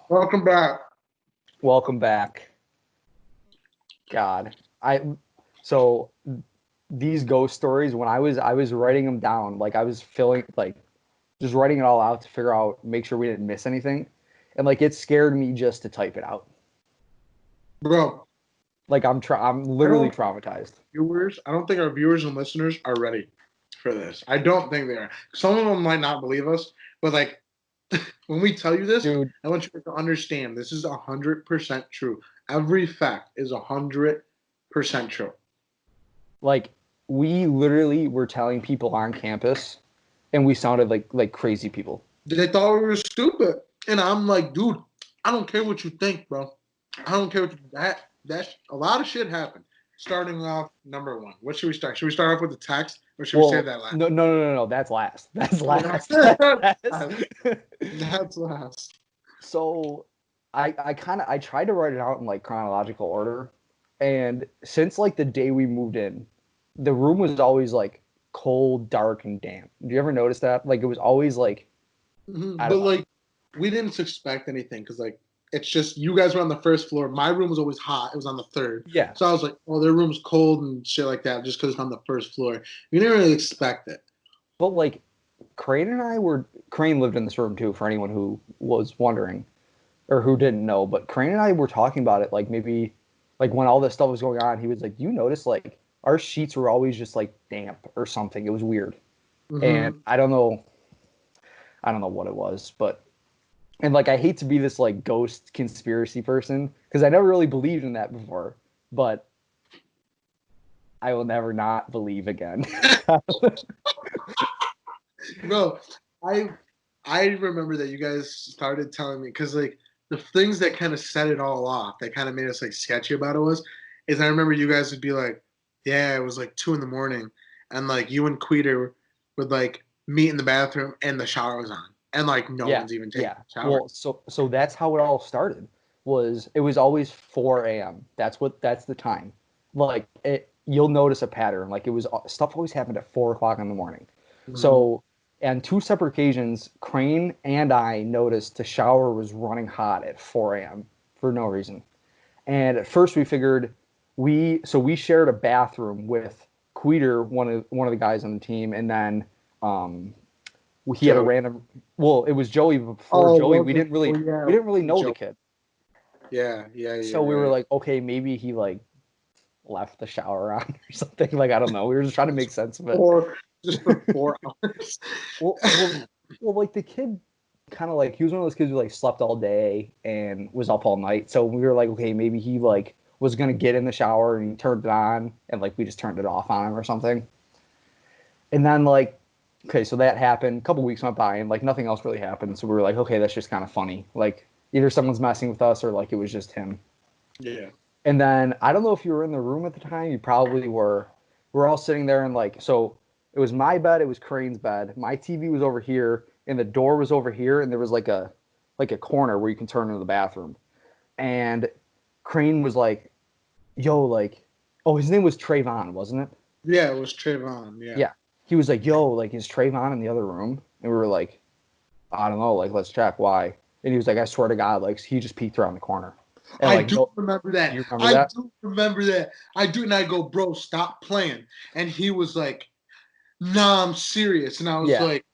Welcome back. Welcome back. God, I so these ghost stories when I was writing them down, like I was filling like just writing it all out to figure out, make sure we didn't miss anything, and like it scared me just to type it out. Bro, Like I'm I literally don't traumatized, I don't think our viewers and listeners are ready for this. I don't think they are. Some of them might not believe us, but like when we tell you this, dude. I want you to understand this is 100% true. Every fact is 100% true. Like we literally were telling people on campus, and we sounded like crazy people. They thought we were stupid, and I'm like, dude, I don't care what you think, bro. I don't care what that a lot of shit happened. Starting off, number one. What should we start? Should we start off with the text, or should we save Well, that last? no. That's last. That's last. That's That's- last. That's last. so I tried to write it out in like chronological order, and since like the day we moved in, the room was always like cold, dark, and damp. Do you ever notice that? Like it was always like I But don't know. like, we didn't expect anything because like it's just you guys were on the first floor. My room was always hot. It was on the third. Yeah, So I was like, oh, their room's cold and shit like that just because it's on the first floor. We didn't really expect it. but like Crane lived in this room too. For anyone who was wondering or who didn't know, but Crane and I were talking about it like maybe like when all this stuff was going on. He was like, "You notice like our sheets were always just like damp or something. It was weird." And Mm-hmm. I don't know what it was, but and like I hate to be this like ghost conspiracy person because I never really believed in that before, but I will never not believe again. Bro, I I remember that you guys started telling me because like the things that kind of set it all off, that kind of made us like sketchy about it was, is I remember you guys would be like, yeah, it was like 2 in the morning, and like you and Queeter would like meet in the bathroom and the shower was on, and like no Yeah, one's even taking yeah. a shower. Well, so that's how it all started. It was always 4 a.m. That's the time. Like you'll notice a pattern. Like it was stuff always happened at 4 o'clock in the morning. Mm-hmm. So on two separate occasions, Crane and I noticed the shower was running hot at 4 a.m. for no reason. And at first we figured we shared a bathroom with Queeter, one of the guys on the team, and then um, he had a Joey. random. Well, it was Joey, but before Oh, Joey, was it? Oh yeah, we didn't really know the Joey. kid, Yeah, yeah, so we you're were right. like, okay, maybe he like left the shower on or something. Like I don't know. We were just trying to make sense of it. Or just for 4 hours. Well, well, well. Like the kid, kind of like he was one of those kids who like slept all day and was up all night. So we were like, okay, maybe he like was gonna get in the shower and he turned it on, and like we just turned it off on him or something. And then like, okay, so that happened. A couple weeks went by and like nothing else really happened. So we were like, okay, that's just kind of funny. Like either someone's messing with us or like it was just him. Yeah. And then I don't know if you were in the room at the time. You probably were. We're all sitting there and like so it was my bed. It was Crane's bed. My TV was over here and the door was over here and there was like a corner where you can turn into the bathroom. And Crane was like, "Yo, like, oh, his name was Trayvon, wasn't it?" Yeah, it was Trayvon. Yeah. Yeah. He was like, "Yo, like, is Trayvon in the other room?" And we were like, "I don't know, like, let's check why." And he was like, "I swear to God, like, he just peeked around the corner." And I like, do no, remember do that. you remember I that? do remember that. I do. And I go, bro, stop playing. And he was like, nah, I'm serious. And I was Yeah, like,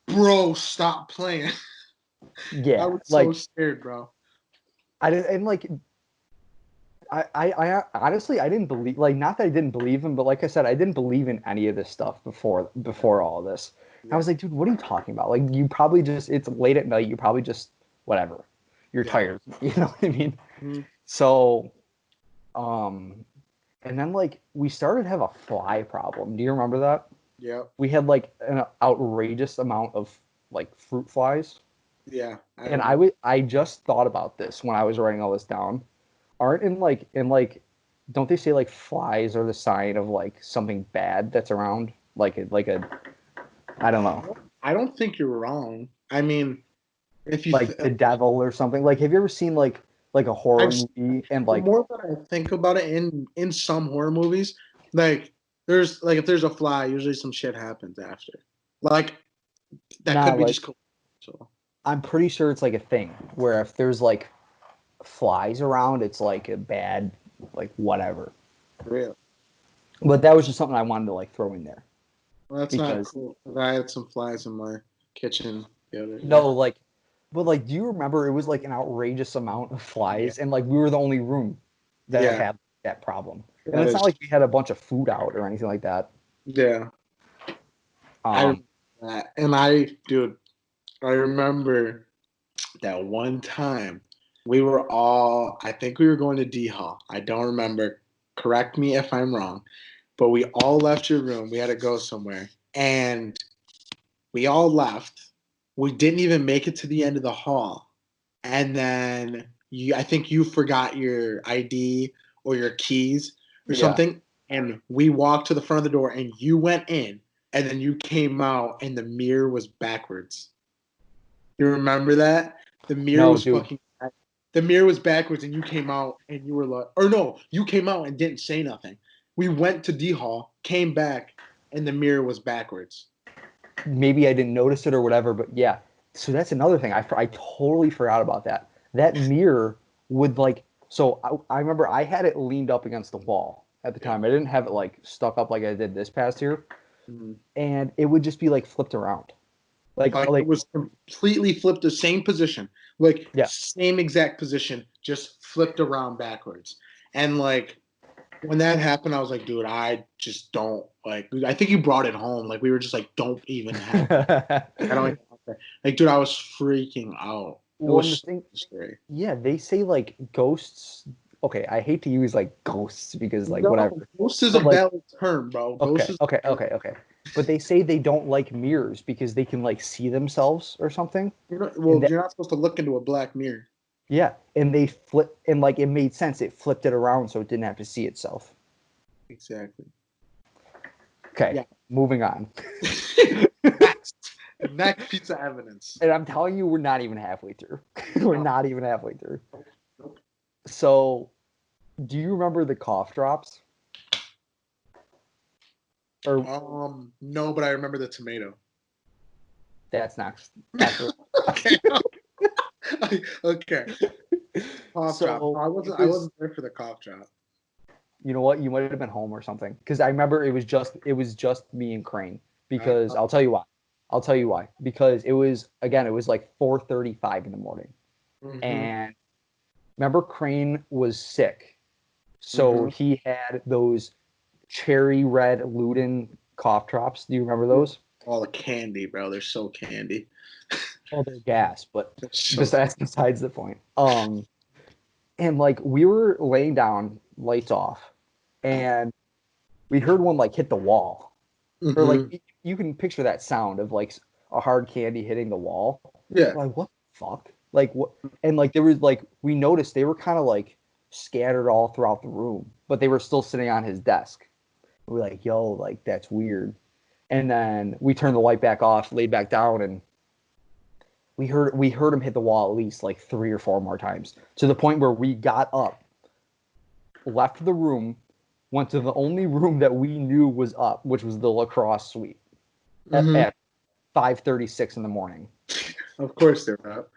bro, stop playing. I yeah. was so Like, scared, bro. I didn't, and like, I honestly, I didn't believe, like, not that I didn't believe him, but like I said, I didn't believe in any of this stuff before all of this. I Yeah. was like, dude, what are you talking about? Like, you probably just, it's late at night. You probably just, whatever. You're Yeah. tired. You know what I mean? Mhm. So, um, and then like we started to have a fly problem. Do you remember that? Yeah. We had like an outrageous amount of like fruit flies. Yeah. I And remember. I just thought about this when I was writing all this down. Aren't in like don't they say like flies are the sign of like something bad that's around? Like a I don't know. I don't think you're wrong. I mean, if you, Like the devil or something. Like have you ever seen like a horror I've movie and the like more that I think about it in some horror movies, like there's like if there's a fly, usually some shit happens after. Like that nah could be like just coincidental. I'm pretty sure it's like a thing where if there's like flies around, it's like a bad, like whatever. Real. But that was just something I wanted to like throw in there Well, that's not because cool. I had some flies in my kitchen the other day. no, like, but like, do you remember it was like an outrageous amount of Yeah. flies, and like we were the only room that Yeah. had that problem, and That it's not is. like we had a bunch of food out or anything like that. Yeah. I remember Um, that. And dude, I remember that one time I think we were going to D Hall. I don't remember. Correct me if I'm wrong. But we all left your room. We had to go somewhere. And we all left. We didn't even make it to the end of the hall. And then I think you forgot your ID or your keys or yeah, something. And we walked to the front of the door and you went in and then you came out and the mirror was backwards. You remember that? The mirror no, was dude, fucking the mirror was backwards and you came out and you were like, or no, you came out and didn't say nothing. We went to D Hall, came back, and the mirror was backwards. maybe I didn't notice it or whatever, but yeah. So that's another thing. I totally forgot about that. That mirror would like, so I remember I had it leaned up against the wall at the Yeah. time. I didn't have it like stuck up like I did this past year, Mhm. and it would just be like flipped around. Like it was completely flipped the same position, like Yeah. same exact position, just flipped around backwards. And like when that happened, I was like, dude, I just don't like. I think you brought it home. Like we were just like, don't even have. I don't even have that. Like, dude, I was freaking out. It Well, and the was thing, so scary. yeah, they say like ghosts. Okay, I hate to use like ghosts because like No, whatever, ghost is a but like valid term, bro. Ghost okay, is okay, okay, okay. But they say they don't like mirrors because they can like see themselves or something. And well, that you're not supposed to look into a black mirror. yeah, and they flip and like it made sense. It flipped it around so it didn't have to see itself. Exactly. Okay, Yeah. moving on. Next, next piece of evidence. And I'm telling you, we're not even halfway through. We're Oh, not even halfway through. nope. So, do you remember the cough drops? Or No, but I remember the tomato. that's next after. Okay. Okay. Cough drop. So it I was, wasn't there for the cough drop. you know what? You might have been home or something because I remember it was just me and Crane. I, Because I'll tell you why. I'll tell you why. Because it was like 4:35 in the morning, mm-hmm, and remember Crane was sick, so mm-hmm. he had those cherry red Luden cough drops. Do you remember those? All the candy, bro. They're so candy. Well, they're gas, but They're so. besides the point. And like we were laying down, lights off, and we heard one like hit the wall, or like Mm-hmm. you can picture that sound of like a hard candy hitting the wall. Yeah. We're like, what the fuck? Like what? And like there was like we noticed they were kind of like scattered all throughout the room, but they were still sitting on his desk. We're like, yo, like that's weird. And then we turned the light back off, laid back down, and we heard him hit the wall at least like 3 or 4 more times to the point where we got up, left the room, went to the only room that we knew was up, which was the lacrosse suite Mm-hmm. at 5:36 in the morning. Of course they're not.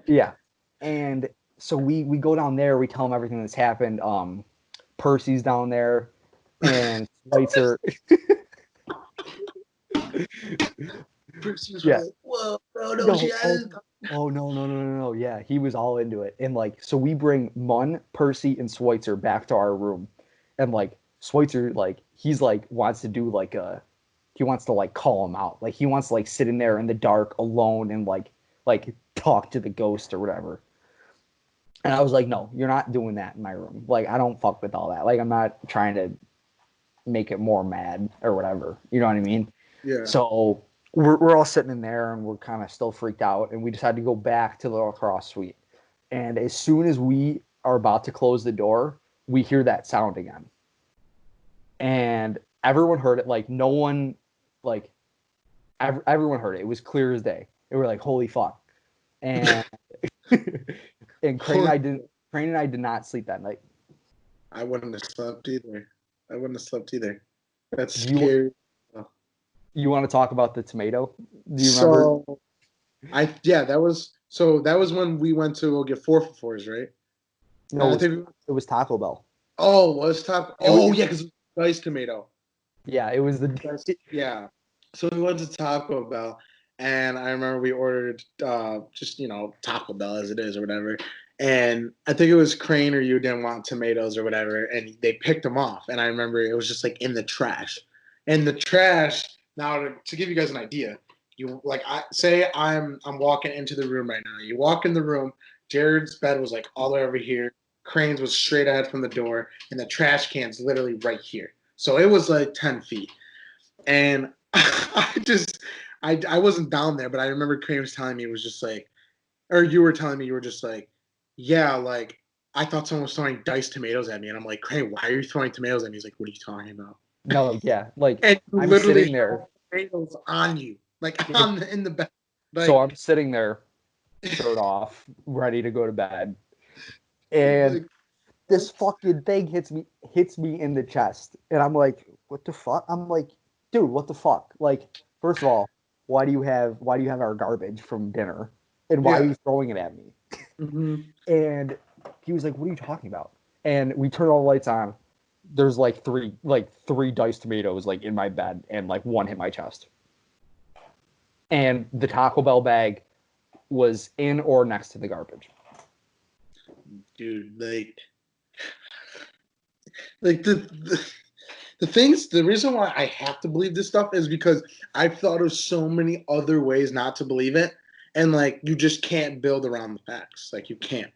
Yeah, and so we go down there. We tell him everything that's happened. Percy's down there, and Schweitzer. Percy's Yeah. like, whoa, bro, no No. shit. Oh no no no no no. Yeah, he was all into it, and like so we bring Munn, Percy, and Schweitzer back to our room, and like Schweitzer like he's like wants to do like a he wants to like call him out, like he wants to like sit in there in the dark alone and like talk to the ghost or whatever. And I was like, no, you're not doing that in my room. Like I don't fuck with all that. Like I'm not trying to make it more mad or whatever. You know what I mean? Yeah. So we're all sitting in there and we're kind of still freaked out, and we decided to go back to the lacrosse suite. And as soon as we are about to close the door, we hear that sound again, and everyone heard it. Like no one, like everyone heard it. It was clear as day. And we're like, holy fuck! And and Crane and I did not sleep that night. I wouldn't have slept either. I wouldn't have slept either. That's Do you scary. you want to talk about the tomato? Do you remember? So Yeah, that was when we went to go get 4 for 4s, right? No, I think. it was Taco Bell. Oh, was top. Oh yeah, because diced tomato. Yeah, it was the Yeah. So we went to Taco Bell, and I remember we ordered just Taco Bell as it is or whatever. And I think it was Crane or you didn't want tomatoes or whatever, and they picked them off. And I remember it was just like in the trash. And the trash. Now to give you guys an idea, you like I say I'm walking into the room right now. You walk in the room. Jared's bed was like all the way over here. Crane's was straight ahead from the door, and the trash can's literally right here. So it was like 10 feet. And I wasn't down there, but I remember Crane was telling me it was just like, or you were telling me you were just like, yeah, like I thought someone was throwing diced tomatoes at me, and I'm like, Crane, why are you throwing tomatoes at me? He's like, what are you talking about? no, yeah, like And you I'm literally sitting there. have tomatoes on you, like It, on in the bed, so like, I'm sitting there, shirt off, ready to go to bed, and like this what? fucking thing hits me in the chest, and I'm like, what the fuck? I'm like, dude, what the fuck? Like, first of all, why do you have our garbage from dinner, and why are Yeah. you throwing it at me? Hmm. And he was like, what are you talking about? And we turned all the lights on. There's like three diced tomatoes like in my bed, and like one hit my chest. And the Taco Bell bag was in or next to the garbage. Dude, like the things, the reason why I have to believe this stuff is because I've thought of so many other ways not to believe it, and like you just can't build around the facts. Like you can't.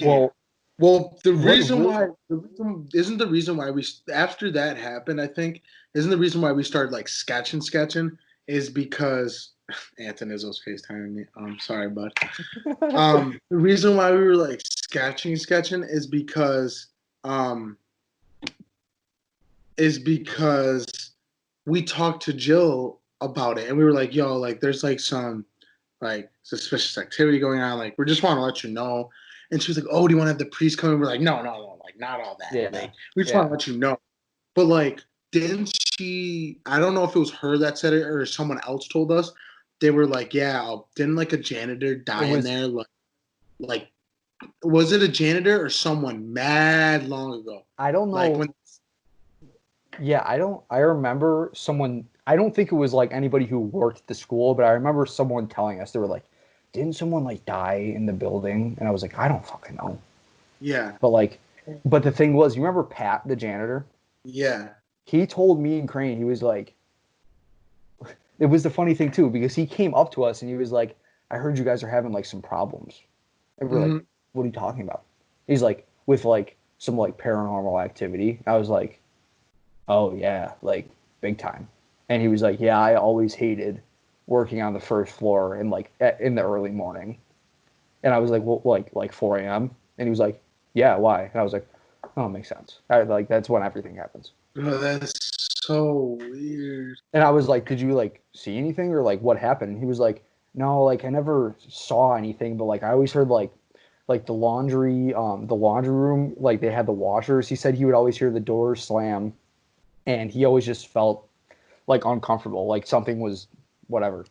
Well, Well, what really the reason why we after that happened, I think, isn't the reason why we started like sketching is because Anthony Izzo's FaceTiming me. Sorry, bud. The reason why we were like sketching um is because we talked to Jill about it, and we were like, "Yo, like, there's like some like suspicious activity going on. Like, we just want to let you know." And she was like, "Oh, do you want to have the priest come?" And we're like, "No, no, no, like, not all that. yeah, Like, we just want to yeah. let you know." But like, didn't she? I don't know if it was her that said it or someone else told us. They were like, "Yeah, didn't like a janitor It die in was there? Like, was it a janitor or someone mad long ago? I don't Like know. when." Yeah, I remember someone. I don't think it was like anybody who worked at the school, but I remember someone telling us they were like, "Didn't someone like die in the building?" And I was like, "I don't fucking know." Yeah, But like, but the thing was, you remember Pat, the janitor? yeah. He told me and Crane, he was like, it was the funny thing too because he came up to us and he was like, "I heard you guys are having like some problems," and we're like, Hmm. "What are you talking about?" He's like, "With like some like paranormal activity." I was like, "Oh yeah, like big time." And he was like, "Yeah, I always hated working on the first floor in like in the early morning." And I was like, "Well, like 4 a.m." And he was like, "Yeah, why?" And I was like, "Oh, it makes sense. Like that's when everything happens." Oh, that's so weird. And I was like, "Did you like see anything or like what happened?" And he was like, "No, like I never saw anything, but like I always heard like the laundry room, like they had the washers. He said he would always hear the doors slam, and he always just felt like uncomfortable, like something was whatever."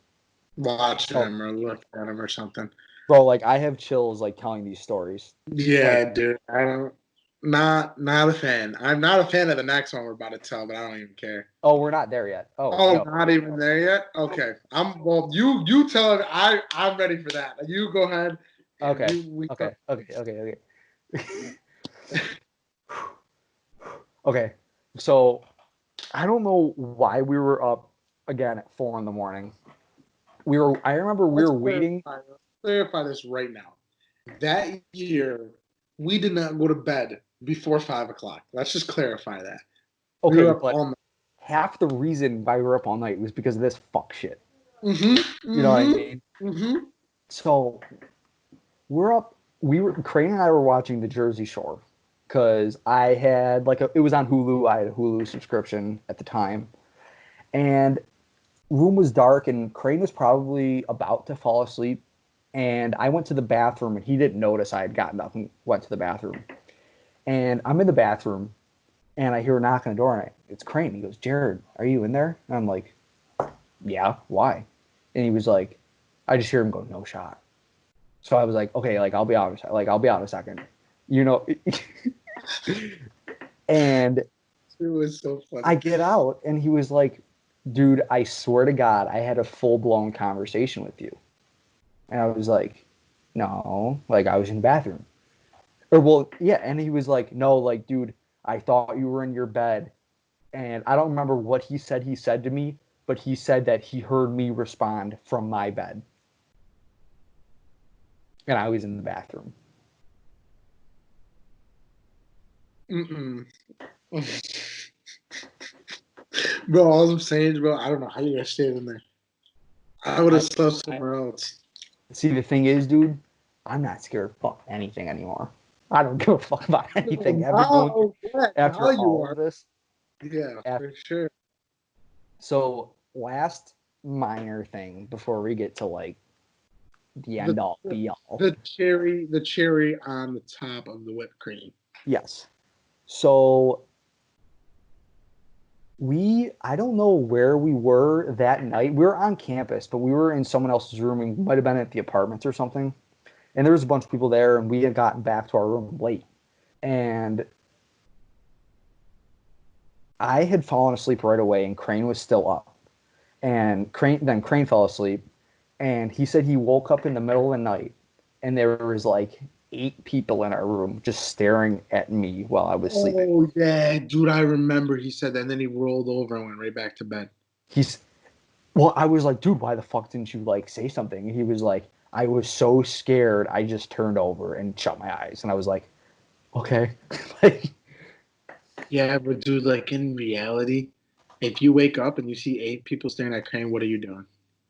Watching So, him or looking at him or something. bro, like I have chills like telling these stories. Like, Yeah, dude. I don't. Not a fan. I'm not a fan of the next one we're about to tell, but I don't even care. oh, we're not there yet. Oh Oh, no. not even there yet. Okay. Well. You tell it. I'm ready for that. You go ahead, and Okay. we Okay. Okay. Okay. Okay. Okay. So I don't know why we were up again at 4 in the morning. I remember we let's were waiting. clarify this right now. That year, we did not go to bed before 5 o'clock. Let's just clarify that. We Okay, were up but all night. half the reason why we were up all night was because of this fuck shit. Mm-hmm. You know what I Mm-hmm. mean? Mm-hmm. So we're up. Crane and I were watching the Jersey Shore because I had it was on Hulu. I had a Hulu subscription at the time, and room was dark, and Crane was probably about to fall asleep. And I went to the bathroom, and he didn't notice I had gotten up and went to the bathroom. And I'm in the bathroom, and I hear a knock on the door, and it's Crane. He goes, "Jared, are you in there?" And I'm like, "Yeah, why?" And he was like, I just hear him go, no shot. So I was like, okay, like I'll be out, I'll be out in a second, you know. And It was so I funny. get out, and he was like, dude, I swear to God, I had a full blown conversation with you. And I was like, no, like I was in the bathroom. Or well, yeah, and he was like, no, like, dude, I thought you were in your bed. And I don't remember what he said to me, but he said that he heard me respond from my bed. And I was in the bathroom. Mm-mm. Bro, all I'm saying is, bro, I don't know how you guys stayed in there. I would have I, slept I somewhere else. see the thing is, dude, I'm not scared of fuck anything anymore. I don't give a fuck about anything ever going through Now, yeah, now after you all are. of this. Yeah, After, for sure. so last minor thing before we get to like the The, end all the be all. the cherry on the top of the whipped cream. Yes. So I don't know where we were that night. We were on campus, but we were in someone else's room. We might have been at the apartments or something. And there was a bunch of people there, and we had gotten back to our room late. And I had fallen asleep right away, and Crane was still up. And Crane fell asleep, and he said he woke up in the middle of the night, and there was like 8 people in our room just staring at me while I was sleeping. Oh yeah, dude, I remember he said that, and then he rolled over and went right back to bed. He's Well, I was like, dude, why the fuck didn't you like say something? And he was like, I was so scared, I just turned over and shut my eyes. And I was like, okay. Like, Yeah, but dude, like in reality, if you wake up and you see 8 people staring at Crane, what are you doing?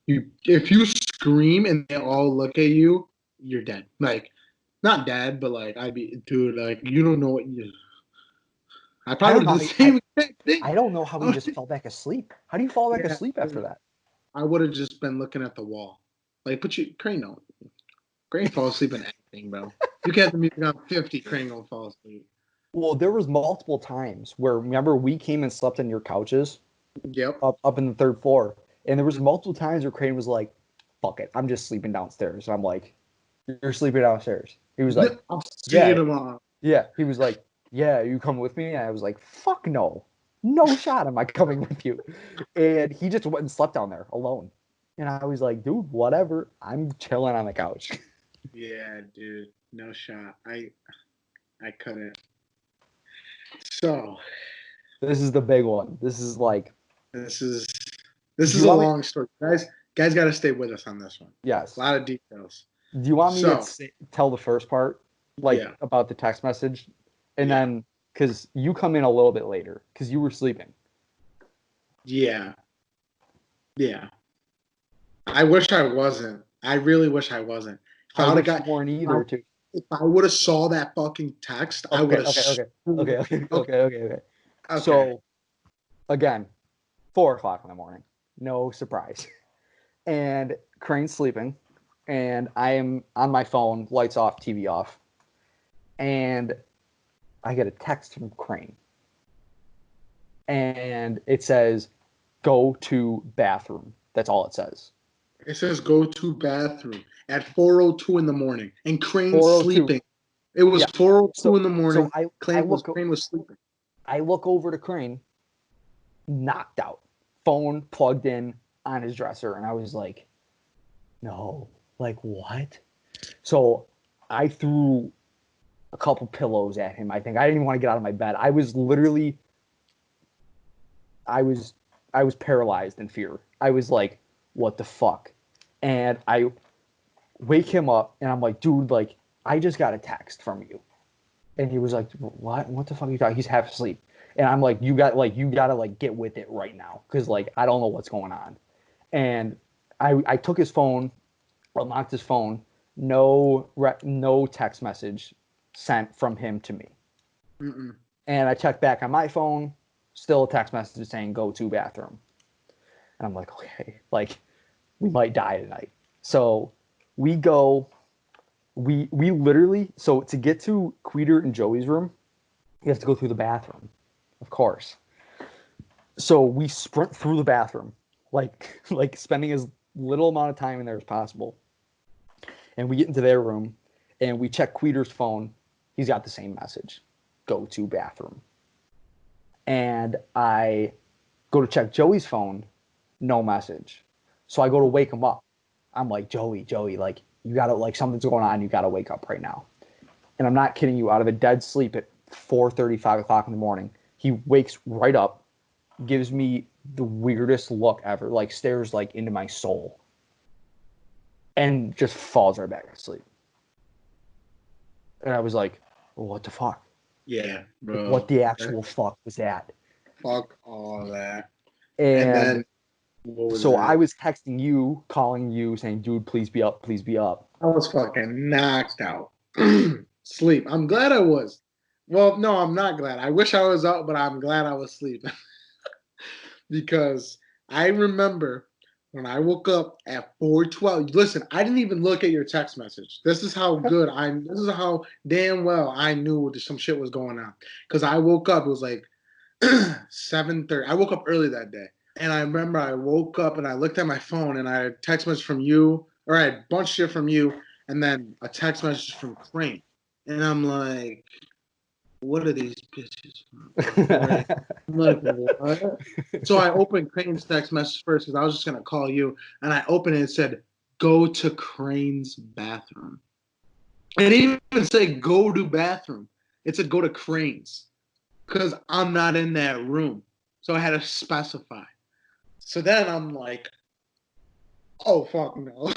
If you scream and they all look at you, you're dead. Like, not dead, but like I'd be, dude, like you don't know what you. I I probably don't would know. have done the same exact thing. I don't know how he just fell back asleep. How do you fall back Yeah, asleep after that? I would have just been looking at the wall. Like, put you Crane don't. Crane fall asleep in anything, bro. You can have the music on 50, Crane gonna fall asleep. Well, there was multiple times where remember we came and slept in your couches Yep. up in the third floor, and there was multiple times where Crane was like, "Fuck it, I'm just sleeping downstairs." And I'm like, "You're sleeping downstairs." He was like, I'm seeing "Yeah, them all. yeah." He was like, "Yeah, you come with me?" And I was like, "Fuck no, no shot am I coming with you." And he just went and slept down there alone. And I was like, "Dude, whatever. I'm chilling on the couch." Yeah, dude. No shot. I couldn't. So This is the big one. This is like, this is this do is you a want me? long story. Guys gotta stay with us on this one. A Yes. lot of details. Do you want me to So tell the first part, like yeah, about the text message, and yeah, then because you come in a little bit later because you were sleeping. yeah, yeah. I wish I wasn't. I really wish I wasn't. If I I would have wish you got weren't either. Too. if I would have saw that fucking text, I would Okay. have Okay. Okay. screwed. Okay. Okay. Okay, Okay. Okay. Okay. okay. So again, 4 o'clock in the morning. No surprise. And Crane's sleeping, and I am on my phone, lights off, TV off, and I get a text from Crane, and it says, "Go to bathroom." That's all it says. It says go to bathroom at 4:02 in the morning, and Crane's 4:02. sleeping. It was Yeah. 4:02 So in the so morning. I look Crane was sleeping. I look over to Crane, knocked out, phone plugged in on his dresser, and I was like, no, like what? So I threw a couple pillows at him. I think I didn't even want to get out of my bed. I was literally, I was, I was paralyzed in fear. I was like, what the fuck? And I wake him up, and I'm like, dude, like I just got a text from you. And he was like, "What? What the fuck are you talking?" He's half asleep, and I'm like, you gotta like get with it right now, because like I don't know what's going on." And I took his phone, unlocked his phone, no text message sent from him to me, Mm-mm. and I checked back on my phone, still a text message saying go to bathroom, and I'm like, okay, like we might die tonight. So we go, we literally, so to get to Queeter and Joey's room, you have to go through the bathroom, of course. So we sprint through the bathroom, like like spending as little amount of time in there as possible. And we get into their room, and we check Queter's phone. He's got the same message. Go to bathroom. And I go to check Joey's phone. No message. So I go to wake him up. I'm like, Joey, like, you gotta, like, something's going on. You gotta wake up right now. And I'm not kidding you. Out of a dead sleep at 4:30, 5 o'clock in the morning, he wakes right up, gives me the weirdest look ever, like stares like into my soul, and just falls right back asleep. And I was like, well, what the fuck? Yeah, Like, bro. what the actual fuck was that? Fuck all that. And And then what was so that? I was texting you, calling you, saying, dude, please be up, please be up. I was fucking knocked out. Sleep. I'm glad I was. Well, no, I'm not glad. I wish I was out, but I'm glad I was sleeping. Because I remember when I woke up at 4:12. Listen, I didn't even look at your text message. This is how good this is how damn well I knew some shit was going on. Because I woke up, it was like 7:30. I woke up early that day. And I remember I woke up and I looked at my phone and I had a text message from you, or I had a bunch of shit from you, and then a text message from Crane. And I'm like, what are these bitches? Right. I'm like, what? So I opened Crane's text message first because I was just gonna call you, and I opened it and said, "Go to Crane's bathroom." And it didn't even say "go to bathroom." It said "go to Crane's" because I'm not in that room, so I had to specify. So then I'm like, "Oh fuck no."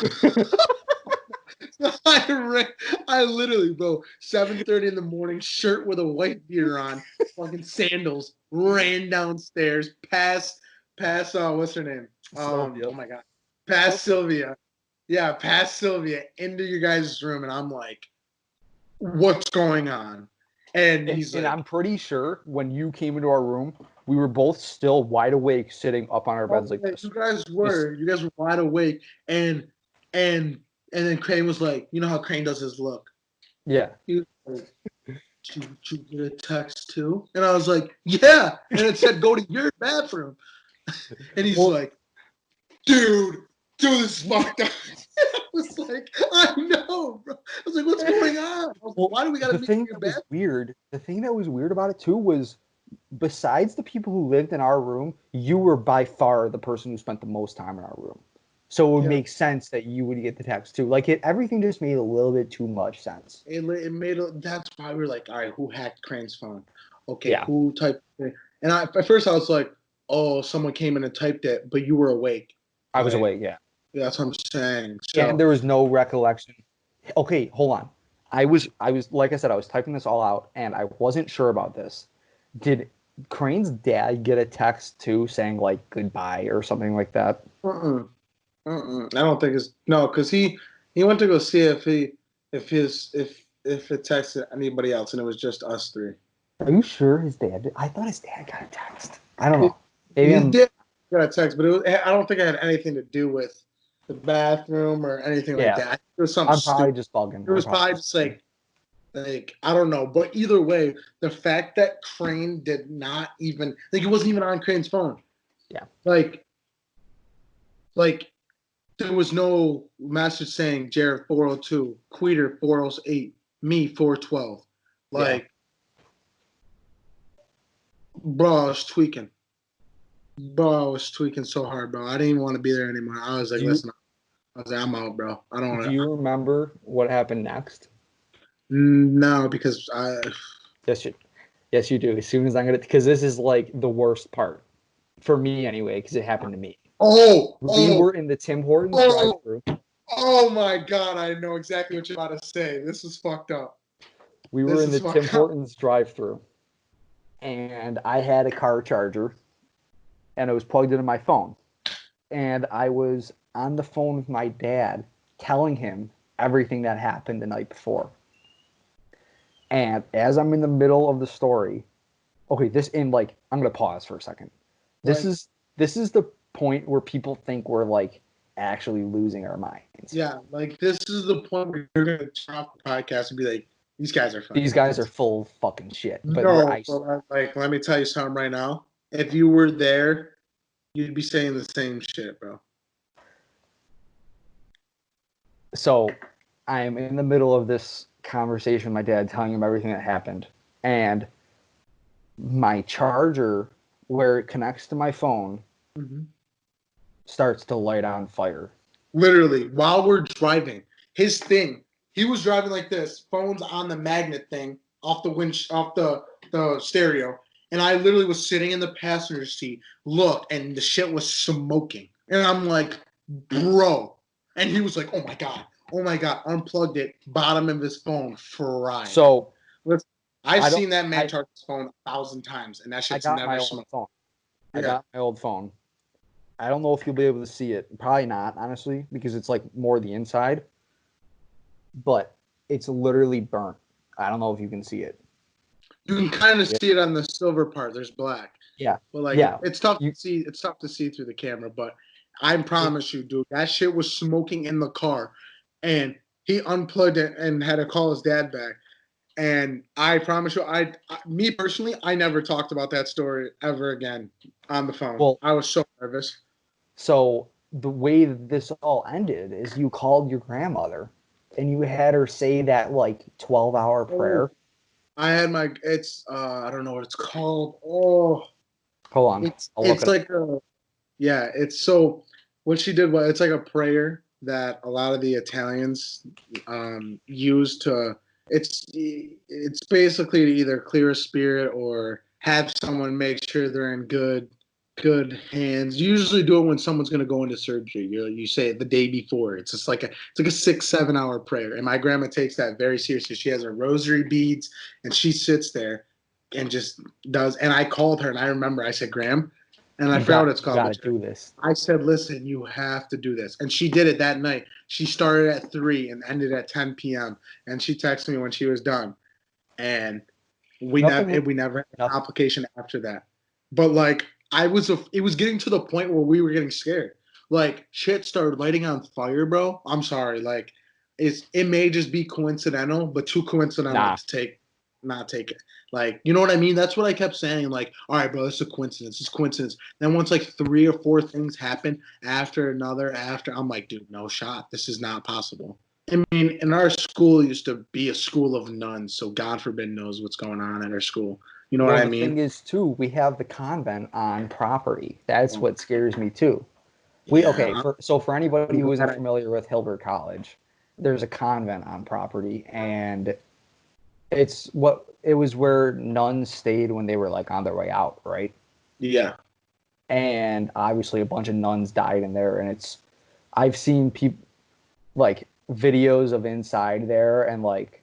I literally, bro, 7:30 in the morning, shirt with a white beater on, fucking sandals, ran downstairs, past what's her name? Sylvia. Oh my god, past Sylvia. Yeah, past Sylvia into your guys' room, and I'm like, what's going on? And he's And like, I'm pretty sure when you came into our room, we were both still wide awake, sitting up on our oh, beds like yeah, this. you guys were wide awake, and and then Crane was like, you know how Crane does his look. Yeah. He was like, did you get a text too? And I was like, yeah. And it said, go to your bathroom. And he's like, dude, this is fucked up. I was like, I know, bro. I was like, what's going on? Like, why do we got to meet in your bathroom? The thing that was weird about it too was, besides the people who lived in our room, you were by far the person who spent the most time in our room. So it would make sense that you would get the text too. Like, everything just made a little bit too much sense. It made that's why we were like, all right, who hacked Crane's phone? Okay, Yeah. who typed it? And at first I was like, oh, someone came in and typed it, but you were awake. I was awake, yeah. Yeah, that's what I'm saying. So, And there was no recollection. Okay, hold on. I was like I said, I was typing this all out, and I wasn't sure about this. Did Crane's dad get a text too, saying like goodbye or something like that? I don't think it's no, because he went to go see if it texted anybody else, and it was just us three. Are you sure his dad did? I thought his dad got a text. I don't know. He did get a text, but I don't think it had anything to do with the bathroom or anything like that. It was something I'm probably stupid. just bugging. It was probably just like I don't know. But either way, the fact that Crane did not even it wasn't even on Crane's phone. Yeah. Like there was no message saying Jared 402, Queter 408, me 412. Bro, I was tweaking. Bro, I was tweaking so hard, bro. I didn't even want to be there anymore. I was like, listen, I was like, I'm out, bro. I don't want to. Do you remember what happened next? No, because Yes, you do. As soon as because this is like the worst part for me anyway, because it happened to me. We were in the Tim Hortons drive-thru. Oh my god, I know exactly what you're about to say. This is fucked up. We were in the Tim Hortons drive-thru, and I had a car charger, and it was plugged into my phone, and I was on the phone with my dad, telling him everything that happened the night before. And as I'm in the middle of the story, okay, I'm gonna pause for a second. This is the point where people think we're like actually losing our minds. Yeah, like this is the point where you're gonna turn off the podcast and be like, these guys are These guys are full of fucking shit. But let me tell you something right now. If you were there, you'd be saying the same shit, bro. So I am in the middle of this conversation with my dad, telling him everything that happened, and my charger, where it connects to my phone, Mm-hmm. starts to light on fire. Literally, while we're driving, his thing, he was driving like this, phone's on the magnet thing off the off the stereo, and I literally was sitting in the passenger seat, looked, and the shit was smoking, and I'm like, bro, and he was like, oh my god, unplugged it, bottom of his phone fried. So Listen, I've I don't. seen that man I charge his phone 1,000 times, and that I shit's got my never old smoked. phone. I Yeah, got my old phone. I don't know if you'll be able to see it. Probably not, honestly, because it's like more the inside. But it's literally burnt. I don't know if you can see it. you can kind of Yeah. see it on the silver part. There's black. Yeah. But like Yeah. it's tough to You. see. It's tough to see through the camera. But I It, promise you, dude, that shit was smoking in the car, and he unplugged it and had to call his dad back. And I promise you, me personally, I never talked about that story ever again on the phone. well, I was so nervous. so the way that this all ended is you called your grandmother and you had her say that like 12-hour Oh, prayer. I had my. It's I don't know what it's called. Oh, Hold on. it's I'll look it's it up. like a yeah. It's so what she did was it's like a prayer that a lot of the Italians use to. It's basically to either clear a spirit or have someone make sure they're in good hands. You usually do it when someone's going to go into surgery. You say it the day before. It's just like a 6 7 hour prayer. And my grandma takes that very seriously. She has her rosary beads and she sits there and just does. And I called her and I remember I said, Graham, and I forgot what it's You called. got to But do this. I said, listen, you have to do this. And she did it that night. She started at 3 and ended at 10 p.m. And she texted me when she was done. And Nothing. we never had a Nothing. complication after that. But like it was getting to the point where we were getting scared. Like shit started lighting on fire, bro. I'm sorry. Like it may just be coincidental, but too coincidental Nah. to not take it. Like, you know what I mean? That's what I kept saying. Like, all right, bro, this is a coincidence. It's a coincidence. Then once like 3 or 4 things happen after another, after I'm like, dude, no shot. This is not possible. I mean, in our school used to be a school of nuns, so God forbid knows what's going on at our school. You know what Well, I the mean? thing is, too, we have the convent on property. That's what scares me too. We okay. Yeah, For anybody I'm who isn't glad I. familiar with Hilbert College, there's a convent on property, and it was where nuns stayed when they were like on their way out, right? Yeah, And obviously, a bunch of nuns died in there, and I've seen people like videos of inside there, and like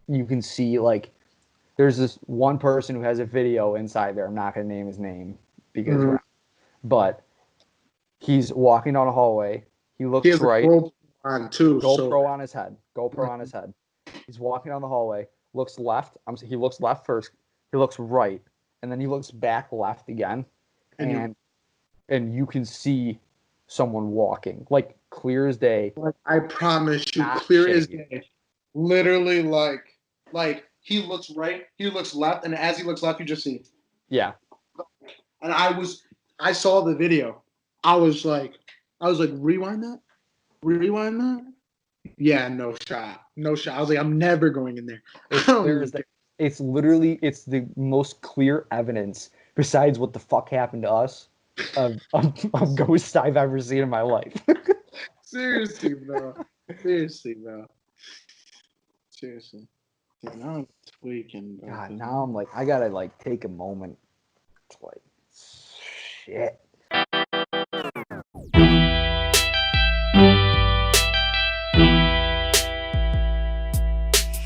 you can see like there's this one person who has a video inside there. I'm not gonna name his name because mm-hmm. but he's walking down a hallway. He He looks has a right, GoPro on too, so GoPro on his head, GoPro on his head. He's walking down the hallway, looks left. He looks left first. He looks right, and then he looks back left again, and you, and you can see someone walking like clear as day, like, I promise you, not clear shitting as you. day. Literally, like he looks right, he looks left, and as he looks left, you just see. Yeah, And I saw the video. I was like, rewind that, rewind that. Yeah, no shot. No shot. I was like, I'm never going in there. I it's don't clear even as day. care. It's the most clear evidence besides what the fuck happened to us of ghosts I've ever seen in my life. Seriously, bro. Seriously, bro. Seriously. Yeah, now I'm tweaking, bro. God, 'Cause now I'm like, I gotta like take a moment to like, shit.